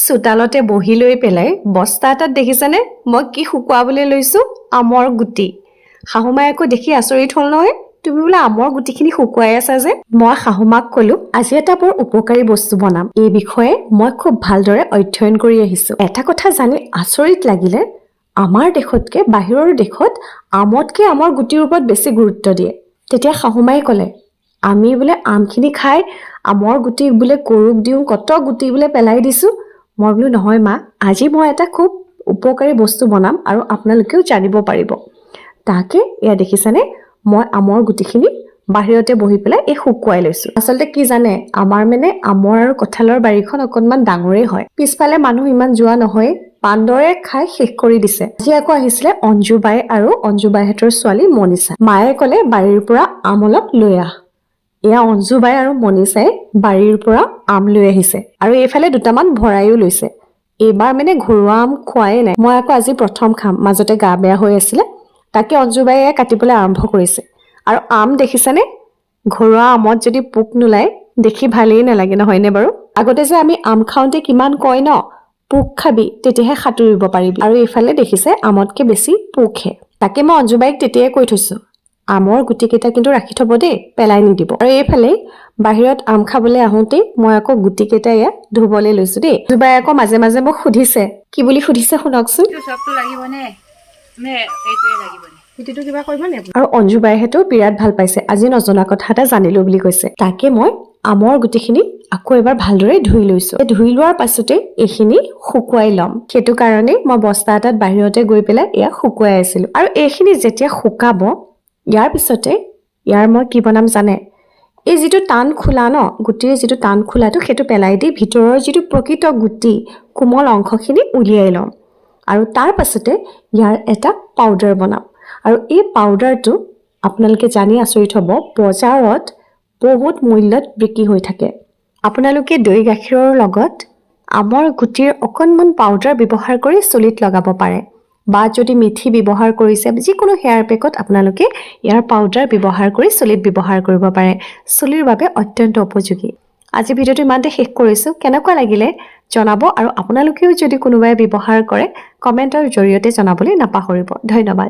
চোতালতে বহি লৈ পেলাই বস্তা এটাত দেখিছেনে মই কি শুকুৱাবলৈ লৈছোঁ আমৰ গুটি শাহুমাই আকৌ দেখি আচৰিত হ'ল নহয় তুমি বোলে আমৰ গুটিখিনি শুকুৱাই আছা যে মই শাহুমাক ক'লো আজি এটা বৰ উপকাৰী বস্তু বনাম এই বিষয়ে মই খুব ভালদৰে অধ্যয়ন কৰি আহিছোঁ এটা কথা জানি আচৰিত লাগিলে আমাৰ দেশতকে বাহিৰৰ দেশত আমতকে আমৰ গুটিৰ ওপৰত বেছি গুৰুত্ব দিয়ে তেতিয়া শাহুমাই ক'লে আমি বোলে আমখিনি খাই আমৰ গুটি বোলে গৰুক দিওঁ কত গুটি বোলে পেলাই দিছোঁ মই বোলো নহয় মা আজি মই এটা খুব উপকাৰী বস্তু বনাম আৰু আপোনালোকেও জানিব পাৰিব তাকে এয়া দেখিছানে মই আমৰ গুটিখিনি বাহিৰতে বহি পেলাই এই শুকুৱাই লৈছোঁ আচলতে কি জানে আমাৰ মানে আমৰ আৰু কঁঠালৰ বাৰীখন অকনমান ডাঙৰেই হয় পিছফালে মানুহ ইমান যোৱা নহয় পান্দৰে খাই শেষ কৰি দিছে আজি আকৌ আহিছিলে অঞ্জুবাই আৰু অঞ্জুবাইহঁতৰ ছোৱালী মনিষা মায়ে ক'লে বাৰীৰ পৰা আম অলপ লৈ আহ এয়া অঞ্জুবাই আৰু মনিষাই বাৰীৰ পৰা আম লৈ আহিছে আৰু এইফালে দুটামান ভৰাইও লৈছে এইবাৰ মানে ঘৰুৱা আম খোৱাই নাই মই আকৌ আজি প্ৰথম খাম মাজতে গা বেয়া হৈ আছিলে তাকে অঞ্জুবাইয়ে কাটিবলৈ আৰম্ভ কৰিছে আৰু আম দেখিছানে ঘৰুৱা আমত যদি পোক নোলায় দেখি ভালেই নালাগে নহয়নে বাৰু আগতে যে আমি আম খাওঁতে কিমান কয় ন পোক খাবি তেতিয়াহে সাঁতুৰিব পাৰিবি আৰু এইফালে দেখিছে আমতকে বেছি পোকহে তাকে মই অঞ্জুবাইক তেতিয়াই কৈ থৈছোঁ আমৰ গুটিকেইটা কিন্তু ৰাখি থব দেই পেলাই নিদিব আৰু এইফালে বাহিৰত আম খাবলৈ আহোঁতে মই আকৌ গুটিকেইটা ইয়াত ধুবলৈ লৈছোঁ দেই অঞ্জুবাই আকৌ মাজে মাজে মোক সুধিছে কি বুলি সুধিছে শুনকচোন আৰু অঞ্জুবাইহেঁতেও বিৰাট ভাল পাইছে আজি নজনা কথা এটা জানিলো বুলি কৈছে তাকে মই আমৰ গুটিখিনি আকৌ এবাৰ ভালদৰে ধুই লৈছোঁ ধুই লোৱাৰ পাছতে এইখিনি শুকুৱাই ল'ম সেইটো কাৰণে মই বস্তা এটাত বাহিৰতে গৈ পেলাই ইয়াক শুকুৱাই আছিলোঁ আৰু এইখিনি যেতিয়া শুকাব ইয়াৰ পিছতে ইয়াৰ মই কি বনাম জানে এই যিটো টান খোলা ন গুটিৰ যিটো টান খোলাটো সেইটো পেলাই দি ভিতৰৰ যিটো প্ৰকৃত গুটি কোমল অংশখিনি উলিয়াই ল'ম আৰু তাৰ পাছতে ইয়াৰ এটা পাউডাৰ বনাম আৰু এই পাউডাৰটো আপোনালোকে জানি আচৰিত হ'ব বজাৰত বহুত মূল্যত বিক্ৰী হৈ থাকে আপোনালোকে দৈ গাখীৰৰ লগত আমৰ গুটিৰ অকণমান পাউডাৰ ব্যৱহাৰ কৰি চুলিত লগাব পাৰে বা যদি মিঠি ব্যৱহাৰ কৰিছে যিকোনো হেয়াৰ পেকত আপোনালোকে ইয়াৰ পাউডাৰ ব্যৱহাৰ কৰি চুলিত ব্যৱহাৰ কৰিব পাৰে চুলিৰ বাবে অত্যন্ত উপযোগী আজি ভিডিঅ'টো ইমানতে শেষ কৰিছোঁ কেনেকুৱা লাগিলে জনাব আৰু আপোনালোকেও যদি কোনোবাই ব্যৱহাৰ কৰে কমেণ্টৰ জৰিয়তে জনাবলৈ নাপাহৰিব ধন্যবাদ